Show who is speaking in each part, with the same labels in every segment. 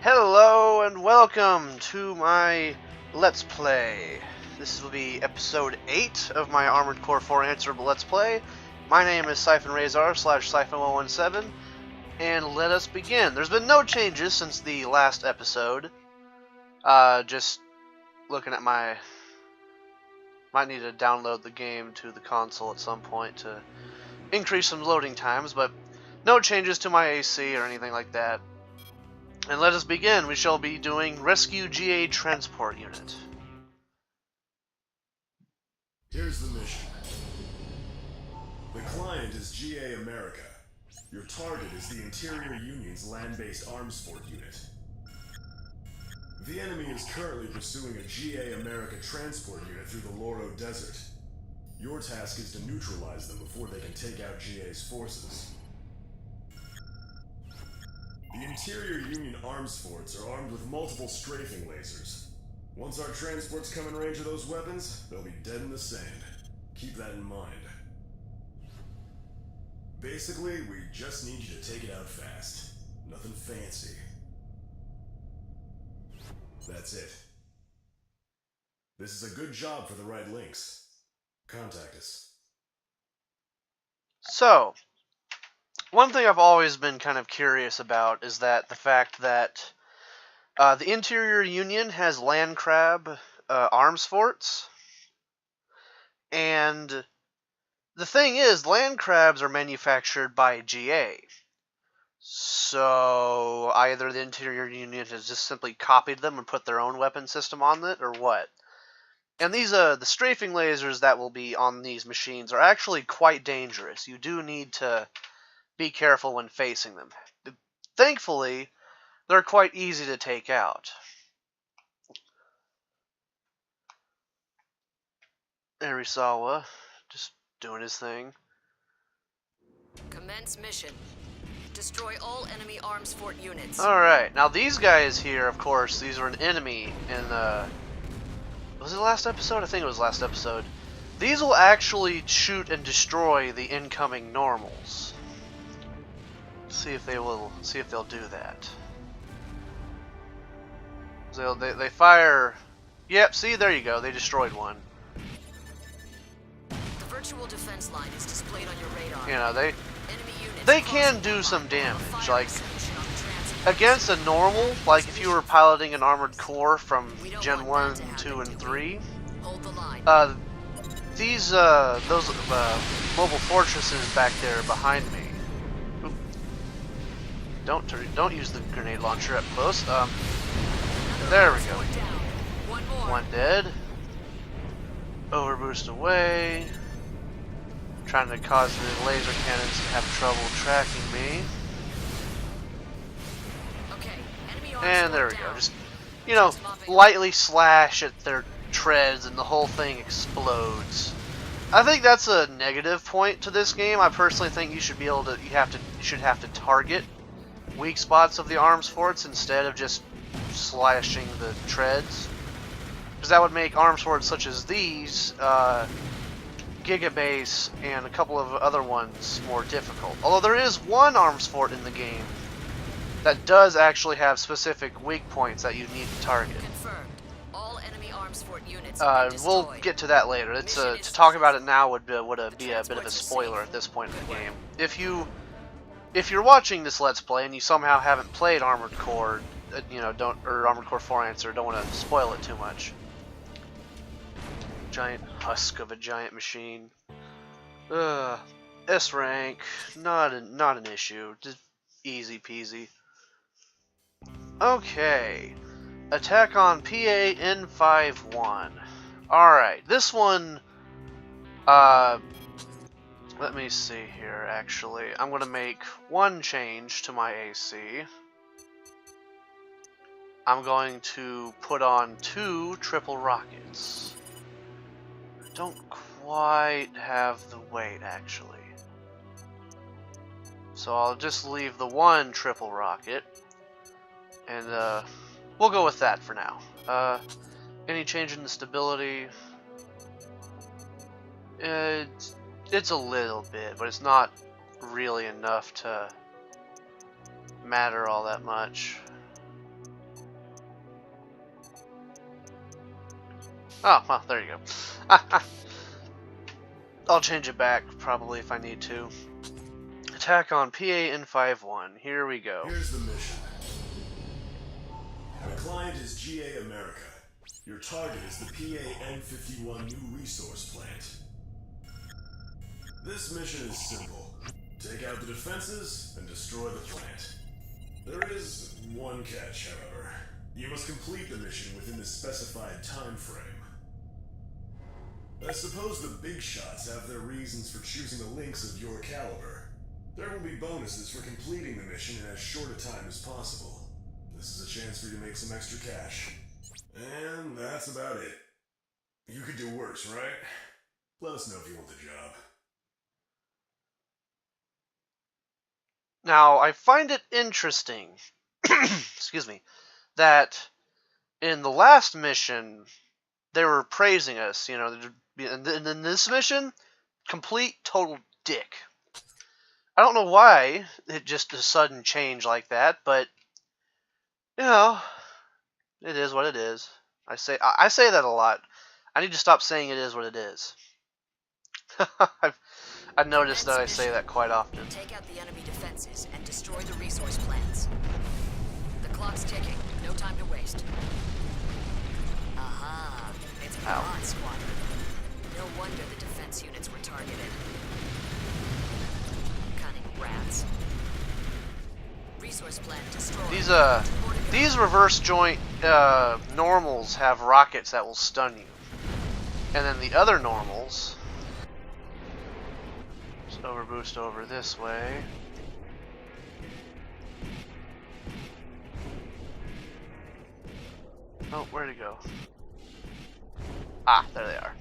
Speaker 1: Hello and welcome to my Let's Play. This will be episode 8 of my Armored Core 4 Answerable Let's Play. My name is Siphon Siphon117, and let us begin. There's been no changes since the last episode. Just looking at my... Might need to download the game to the console at some point to increase some loading times, but no changes to my AC or anything like that. And let us begin. We shall be doing Rescue GA Transport Unit.
Speaker 2: Here's the mission. The client is GA America. Your target is the Interior Union's land-based arms fort unit. The enemy is currently pursuing a GA America transport unit through the Loro Desert. Your task is to neutralize them before they can take out GA's forces. The Interior Union arms forts are armed with multiple strafing lasers. Once our transports come in range of those weapons, they'll be dead in the sand. Keep that in mind. Basically, we just need you to take it out fast. Nothing fancy. That's it. This is a good job for the right links. Contact us.
Speaker 1: So, one thing I've always been kind of curious about is that the fact that the Interior Union has land crab arms forts, and the thing is, land crabs are manufactured by GA. So either the Interior Union has just simply copied them and put their own weapon system on it, or what? And these the strafing lasers that will be on these machines are actually quite dangerous. You do need to be careful when facing them. Thankfully, they're quite easy to take out. Arisawa, just doing his thing.
Speaker 3: Commence mission. Destroy all enemy arms fort units.
Speaker 1: Alright, now these guys here, of course, these were an enemy in was it last episode? I think it was last episode. These will actually shoot and destroy the incoming normals. See if they'll do that. So they fire. Yep, see, there you go. They destroyed one.
Speaker 3: The virtual defense line is displayed on your radar.
Speaker 1: You know, they can do some damage. Like against a normal, like if you were piloting an armored core from Gen 1, 2, and 3,
Speaker 3: Hold the line.
Speaker 1: those mobile fortresses back there behind me. Oop. Don't use the grenade launcher up close. There we go.
Speaker 3: One more.
Speaker 1: One dead. Overboost away. Trying to cause the laser cannons to have trouble tracking me.
Speaker 3: Okay. Enemy arms
Speaker 1: And
Speaker 3: fort
Speaker 1: there we
Speaker 3: down.
Speaker 1: go. Just, you know, lightly slash at their treads and the whole thing explodes. I think that's a negative point to this game. I personally think you should be able to, you should have to target weak spots of the arms forts instead of just slashing the treads. Because that would make arms forts such as these, Gigabase, and a couple of other ones more difficult. Although there is one arms fort in the game that does actually have specific weak points that you need to target.
Speaker 3: Confirmed. All enemy arms fort units have been
Speaker 1: We'll
Speaker 3: destroyed.
Speaker 1: get to that later. It's
Speaker 3: Mission
Speaker 1: to
Speaker 3: is
Speaker 1: talk about it
Speaker 3: successful.
Speaker 1: now would be a bit of a
Speaker 3: transports are
Speaker 1: spoiler
Speaker 3: safe.
Speaker 1: at this point in the
Speaker 3: Good work.
Speaker 1: game. If you're watching this Let's Play and you somehow haven't played Armored Core, or Armored Core 4 Answer, don't want to spoil it too much. Giant husk of a giant machine. S rank, not an issue, just easy peasy. Okay, attack on PA N51. All right, this one. Let me see here. Actually, I'm gonna make one change to my AC. I'm going to put on 2 triple rockets. Don't quite have the weight, actually. So I'll just leave the 1 triple rocket. And, we'll go with that for now. Any change in the stability? It's a little bit, but it's not really enough to matter all that much. Oh, well, there you go. I'll change it back, probably, if I need to. Attack on PA-N51. Here we go.
Speaker 2: Here's the mission. The client is GA America. Your target is the PA-N51 New Resource Plant. This mission is simple. Take out the defenses and destroy the plant. There is one catch, however. You must complete the mission within the specified time frame. I suppose the big shots have their reasons for choosing the links of your caliber. There will be bonuses for completing the mission in as short a time as possible. This is a chance for you to make some extra cash. And that's about it. You could do worse, right? Let us know if you want the job.
Speaker 1: Now, I find it interesting, excuse me, that in the last mission, they were praising us, you know, and in this mission, complete total dick. I don't know why it just a sudden change like that, but, you know, it is what it is. I say that a lot. I need to stop saying it is what it is. I've noticed that I say that quite often.
Speaker 3: Take out the enemy defenses and destroy the resource plants. The clock's ticking. No time to waste. Aha! It's a mod squadron. No wonder the defense units were targeted. Cunning rats. Resource plant destroyed.
Speaker 1: These reverse joint normals have rockets that will stun you, and then the other normals. Overboost over this way. Oh, where'd it go? Ah, there they are.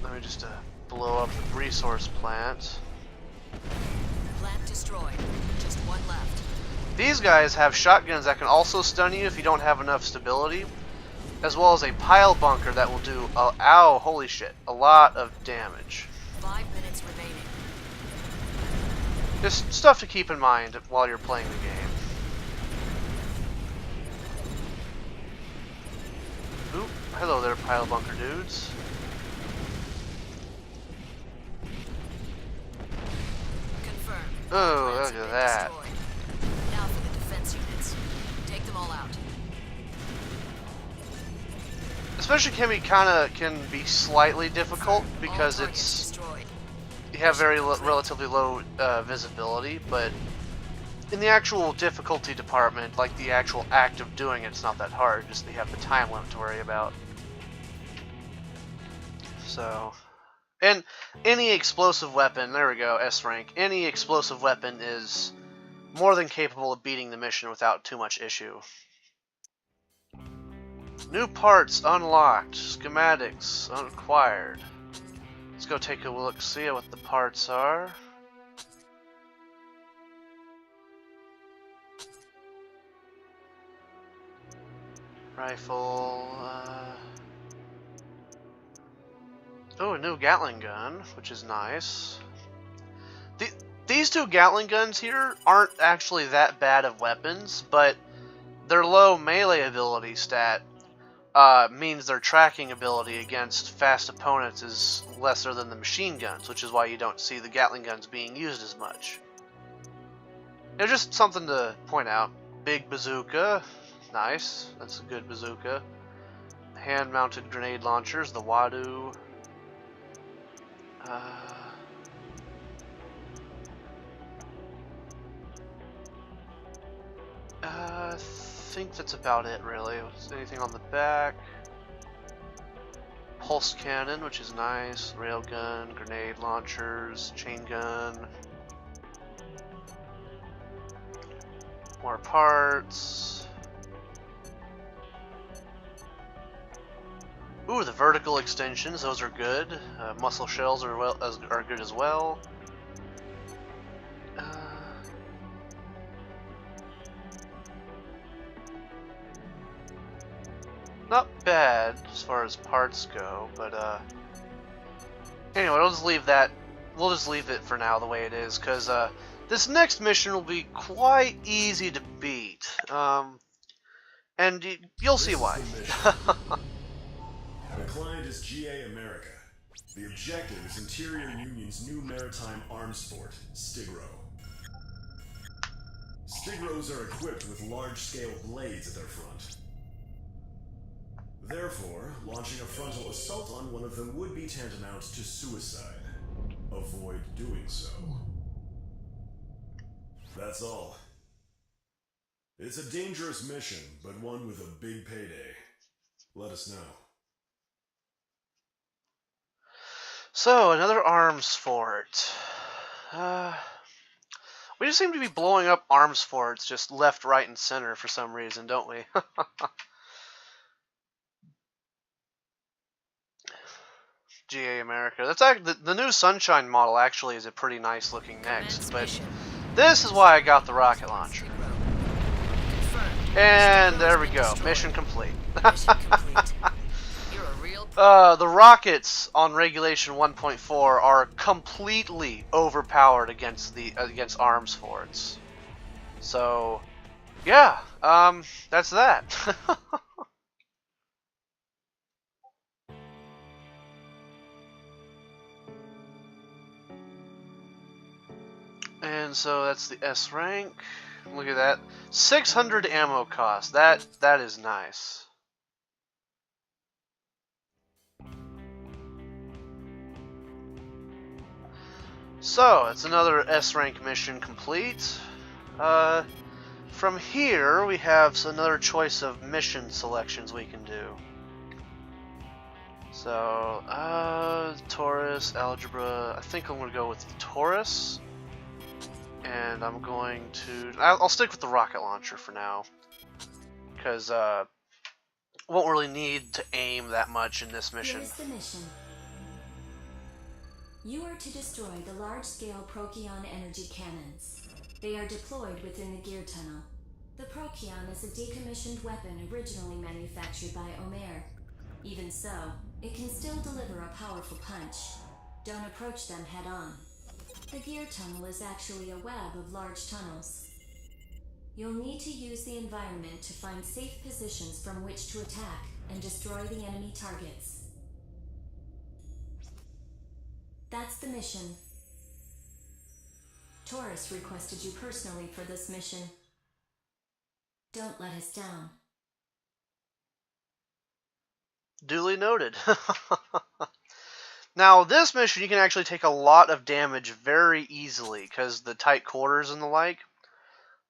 Speaker 1: Let me just blow up the resource plant.
Speaker 3: Plant destroyed. Just one left.
Speaker 1: These guys have shotguns that can also stun you if you don't have enough stability, as well as a pile bunker that will do, ow, holy shit, a lot of damage.
Speaker 3: 5 minutes remaining.
Speaker 1: Just stuff to keep in mind while you're playing the game. Oop, hello there, pile bunker dudes.
Speaker 3: Confirmed.
Speaker 1: Oh, look at that.
Speaker 3: Destroyed. Now for the defense units. Take them all out.
Speaker 1: Especially can be slightly difficult because you have very relatively low visibility, but in the actual difficulty department, like the actual act of doing it's not that hard, just you have the time limit to worry about. So, and any explosive weapon, there we go, S rank, any explosive weapon is more than capable of beating the mission without too much issue. New parts unlocked, schematics unacquired. Let's go take a look, see what the parts are. Rifle, oh, a new Gatling gun, which is nice. These two Gatling guns here aren't actually that bad of weapons, but their low melee ability stat means their tracking ability against fast opponents is lesser than the machine guns, which is why you don't see the Gatling guns being used as much. They're just something to point out. Big bazooka, nice, that's a good bazooka. Hand-mounted grenade launchers, the Wadu. I think that's about it, really. Anything on the back? Pulse cannon, which is nice. Railgun, grenade launchers, chain gun. More parts. Ooh, the vertical extensions, those are good. Muscle shells are good as well. Not bad as far as parts go, but anyway, we'll just leave that. We'll just leave it for now the way it is, because this next mission will be quite easy to beat. And you'll see
Speaker 2: This is
Speaker 1: why.
Speaker 2: the mission. The client is GA America. The objective is Interior Union's new maritime arms fort, Stigro. Stigros are equipped with large-scale blades at their front. Therefore, launching a frontal assault on one of them would be tantamount to suicide. Avoid doing so. That's all. It's a dangerous mission, but one with a big payday. Let us know.
Speaker 1: So, another arms fort. We just seem to be blowing up arms forts just left, right, and center for some reason, don't we? GA America. That's actually, the new Sunshine model actually is a pretty nice looking next, but this is why I got the rocket launcher. And there we go, mission complete. The rockets on Regulation 1.4 are completely overpowered against arms forts. So, yeah, that's that. And so that's the S rank. Look at that, 600 ammo cost. That is nice. So, it's another S-rank mission complete. From here, we have another choice of mission selections we can do. So, Taurus, Algebra, I think I'm going to go with Taurus. And I'm going to... I'll stick with the rocket launcher for now. Because, won't really need to aim that much in this mission.
Speaker 4: Here's the mission. You are to destroy the large-scale Procyon energy cannons. They are deployed within the gear tunnel. The Procyon is a decommissioned weapon originally manufactured by Omer. Even so, it can still deliver a powerful punch. Don't approach them head-on. The gear tunnel is actually a web of large tunnels. You'll need to use the environment to find safe positions from which to attack and destroy the enemy targets. That's the mission. Taurus requested you personally for this mission. Don't let us down.
Speaker 1: Duly noted. Now, this mission, you can actually take a lot of damage very easily, because the tight quarters and the like.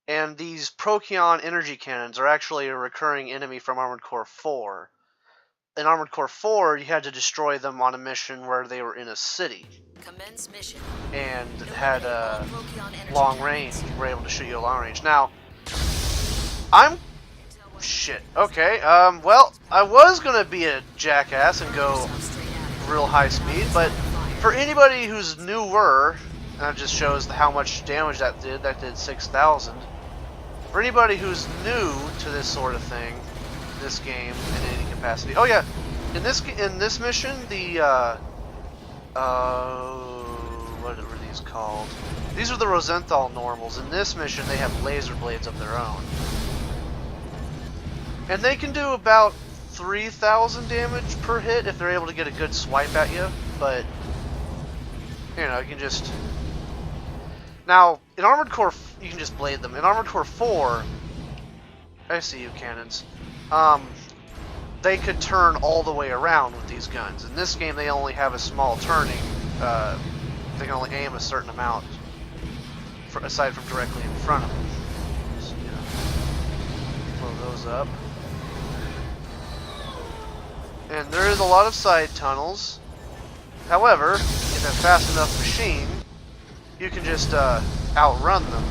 Speaker 1: And these Procyon energy cannons are actually a recurring enemy from Armored Core 4. In Armored Core 4, you had to destroy them on a mission where they were in a city.
Speaker 3: Commence mission.
Speaker 1: And had long range. You were able to shoot you at long range. Now, I'm... Shit. Okay, well, I was gonna be a jackass and go real high speed, but for anybody who's newer, that just shows how much damage that did 6,000. For anybody who's new to this sort of thing, this game in any capacity. Oh yeah, in this mission, the what were these called? These are the Rosenthal normals. In this mission, they have laser blades of their own, and they can do about 3,000 damage per hit if they're able to get a good swipe at you. But you know, you can just... Now, in Armored Core, you can just blade them. In Armored Core 4, I see you, cannons. They could turn all the way around with these guns. In this game, they only have a small turning. They can only aim a certain amount, aside from directly in front of them. So, yeah. Blow those up. And there is a lot of side tunnels. However, in a fast enough machine, you can just outrun them,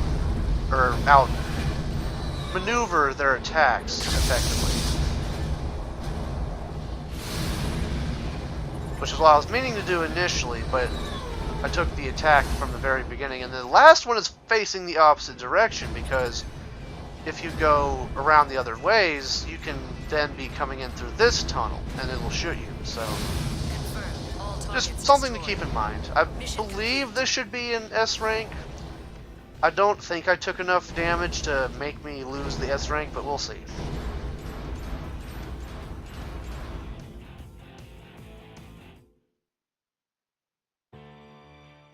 Speaker 1: or outmaneuver their attacks effectively. Which is what I was meaning to do initially, but I took the attack from the very beginning. And the last one is facing the opposite direction, because if you go around the other ways, you can then be coming in through this tunnel, and it will shoot you. So, just something to keep in mind. I believe this should be an S rank. I don't think I took enough damage to make me lose the S rank, but we'll see.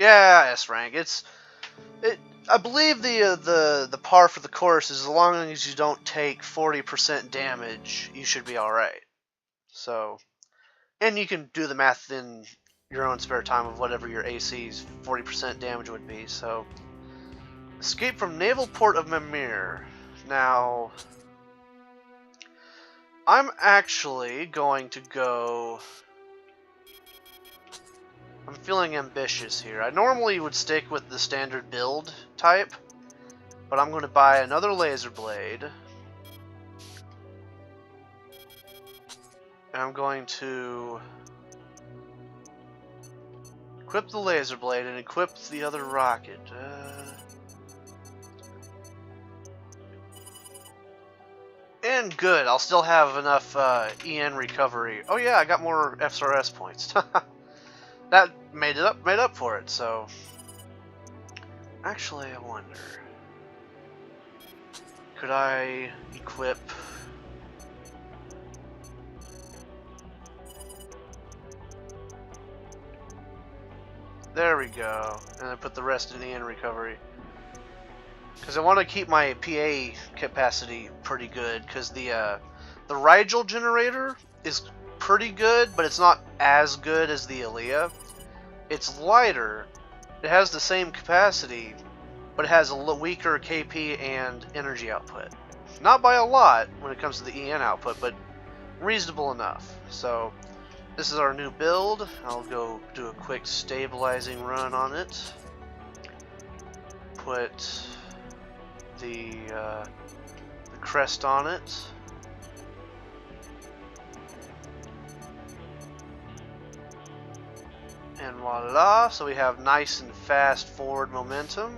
Speaker 1: Yeah, S rank. I believe the par for the course is as long as you don't take 40% damage, you should be all right. So, and you can do the math in your own spare time of whatever your AC's 40% damage would be. So, escape from Naval Port of Mimir. Now, I'm actually going to go. I'm feeling ambitious here. I normally would stick with the standard build type, but I'm going to buy another laser blade. And I'm going to equip the laser blade and equip the other rocket. And good, I'll still have enough EN recovery. Oh yeah, I got more FSRS points. That made up for it, so actually I wonder, could I equip there we go, and then put the rest in EN recovery. Because I want to keep my PA capacity pretty good, because the Rigel generator is pretty good, but it's not as good as the Aaliyah. It's lighter, it has the same capacity, but it has a weaker KP and energy output. Not by a lot when it comes to the EN output, but reasonable enough. So this is our new build. I'll go do a quick stabilizing run on it. Put the crest on it. And voila, so we have nice and fast forward momentum.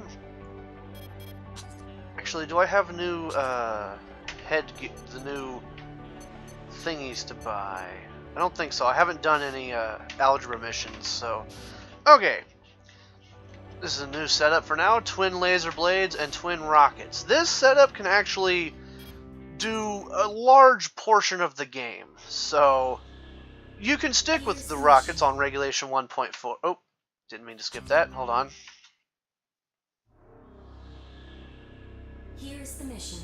Speaker 1: Actually, do I have a new the new thingies to buy? I don't think so. I haven't done any algebra missions, so okay. This is a new setup for now. Twin laser blades and twin rockets. This setup can actually do a large portion of the game, so you can stick with the rockets on regulation 1.4. Oh, didn't mean to skip that. Hold on.
Speaker 4: Here's the mission.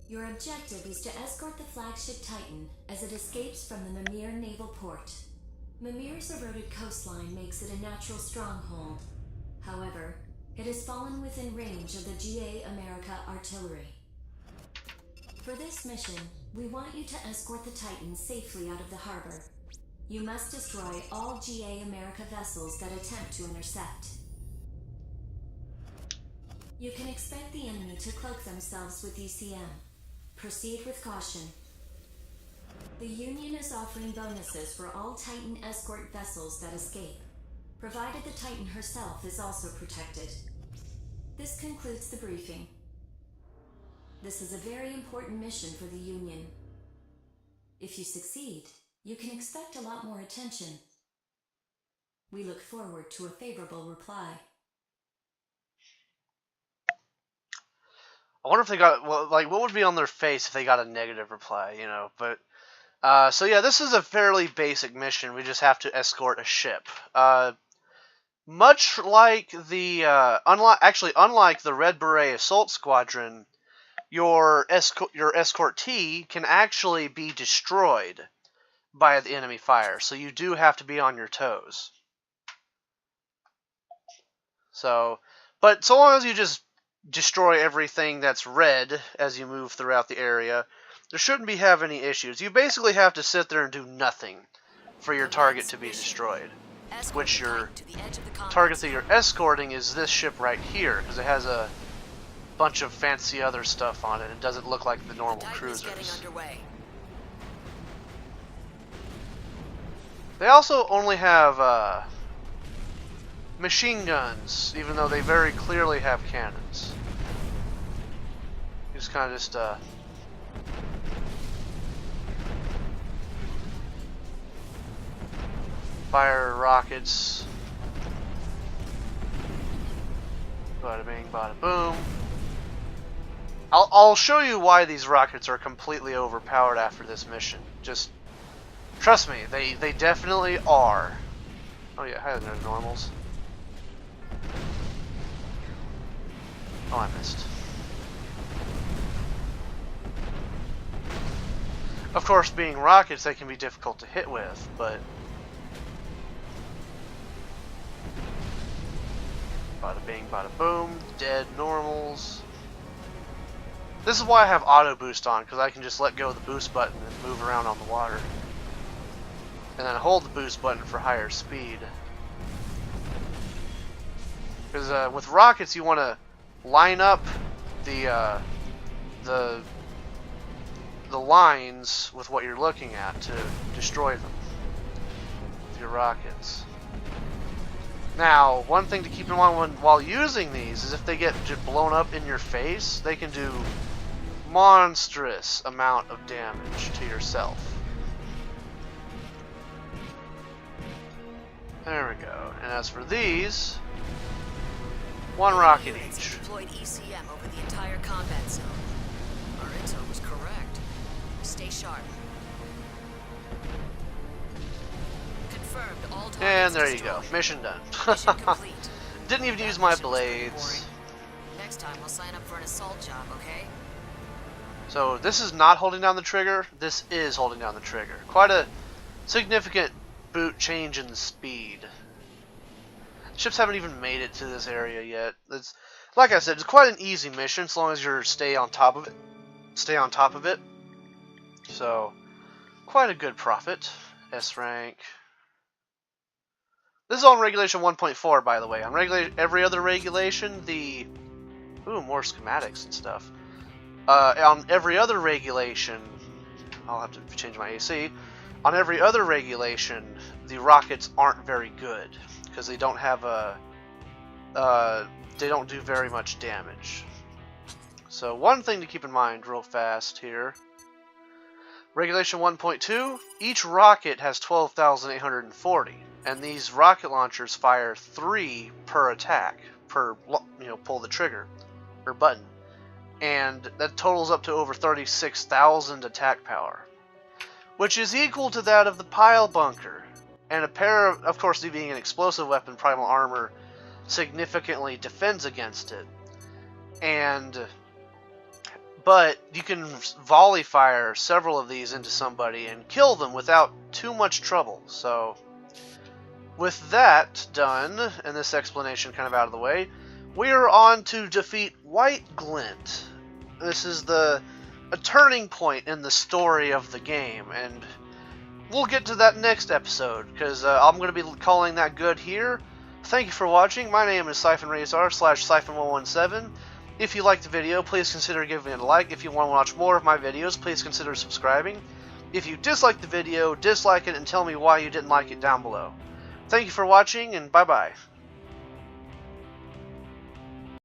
Speaker 4: Your objective is to escort the flagship Titan as it escapes from the Mimir naval port. Mimir's eroded coastline makes it a natural stronghold. However, it has fallen within range of the GA America artillery. For this mission, we want you to escort the Titan safely out of the harbor. You must destroy all GA America vessels that attempt to intercept. You can expect the enemy to cloak themselves with ECM. Proceed with caution. The Union is offering bonuses for all Titan escort vessels that escape, provided the Titan herself is also protected. This concludes the briefing. This is a very important mission for the Union. If you succeed, you can expect a lot more attention. We look forward to a favorable reply.
Speaker 1: I wonder if they got, well, like, what would be on their face if they got a negative reply, you know, but, so yeah, this is a fairly basic mission. We just have to escort a ship. Much like the, unlike the Red Beret Assault Squadron, your escort T can actually be destroyed by the enemy fire, so you do have to be on your toes. So, but so long as you just destroy everything that's red as you move throughout the area, there shouldn't have any issues. You basically have to sit there and do nothing for your target to be destroyed. Which your target that you're escorting is this ship right here, because it has a bunch of fancy other stuff on it. It doesn't look like the normal cruisers. They also only have machine guns, even though they very clearly have cannons. You just kind of fire rockets. Bada bing, bada boom. I'll show you why these rockets are completely overpowered after this mission. Just trust me, they definitely are. Oh yeah, hi there, normals. Oh, I missed. Of course, being rockets, they can be difficult to hit with, but... Bada bing, bada boom, dead normals. This is why I have auto boost on, because I can just let go of the boost button and move around on the water. And then hold the boost button for higher speed. Because with rockets, you want to line up the lines with what you're looking at to destroy them with your rockets. Now, one thing to keep in mind while using these is if they get blown up in your face, they can do monstrous amount of damage to yourself. There we go. And as for these, one rocket each.
Speaker 3: Deployed ECM over the entire combat zone. Our intel was correct. Stay sharp. Confirmed. All targets
Speaker 1: And there you
Speaker 3: destroyed.
Speaker 1: go. Mission done.
Speaker 3: Mission complete.
Speaker 1: Didn't even
Speaker 3: That
Speaker 1: use my
Speaker 3: mission was pretty
Speaker 1: blades.
Speaker 3: boring. Next time we'll sign up for an assault job, okay?
Speaker 1: So this is not holding down the trigger. This is holding down the trigger. Quite a significant boot change in the speed. Ships haven't even made it to this area yet. It's like I said, it's quite an easy mission as long as you stay on top of it. Stay on top of it. So quite a good profit. S rank. This is on regulation 1.4, by the way. On every other regulation, the more schematics and stuff. On every other regulation, I'll have to change my AC. On every other regulation, the rockets aren't very good because they don't have they don't do very much damage. So one thing to keep in mind real fast here. Regulation 1.2, each rocket has 12,840, and these rocket launchers fire 3 per attack, per pull the trigger or button, and that totals up to over 36,000 attack power, which is equal to that of the pile bunker. And a pair of course, being an explosive weapon, primal armor significantly defends against it, but you can volley fire several of these into somebody and kill them without too much trouble. So, with that done, and this explanation kind of out of the way, we are on to defeat White Glint. This is a turning point in the story of the game, and we'll get to that next episode, because I'm going to be calling that good here. Thank you for watching. My name is Siphon Razor / Siphon117. If you liked the video, please consider giving it a like. If you want to watch more of my videos, please consider subscribing. If you disliked the video, dislike it and tell me why you didn't like it down below. Thank you for watching, and bye-bye.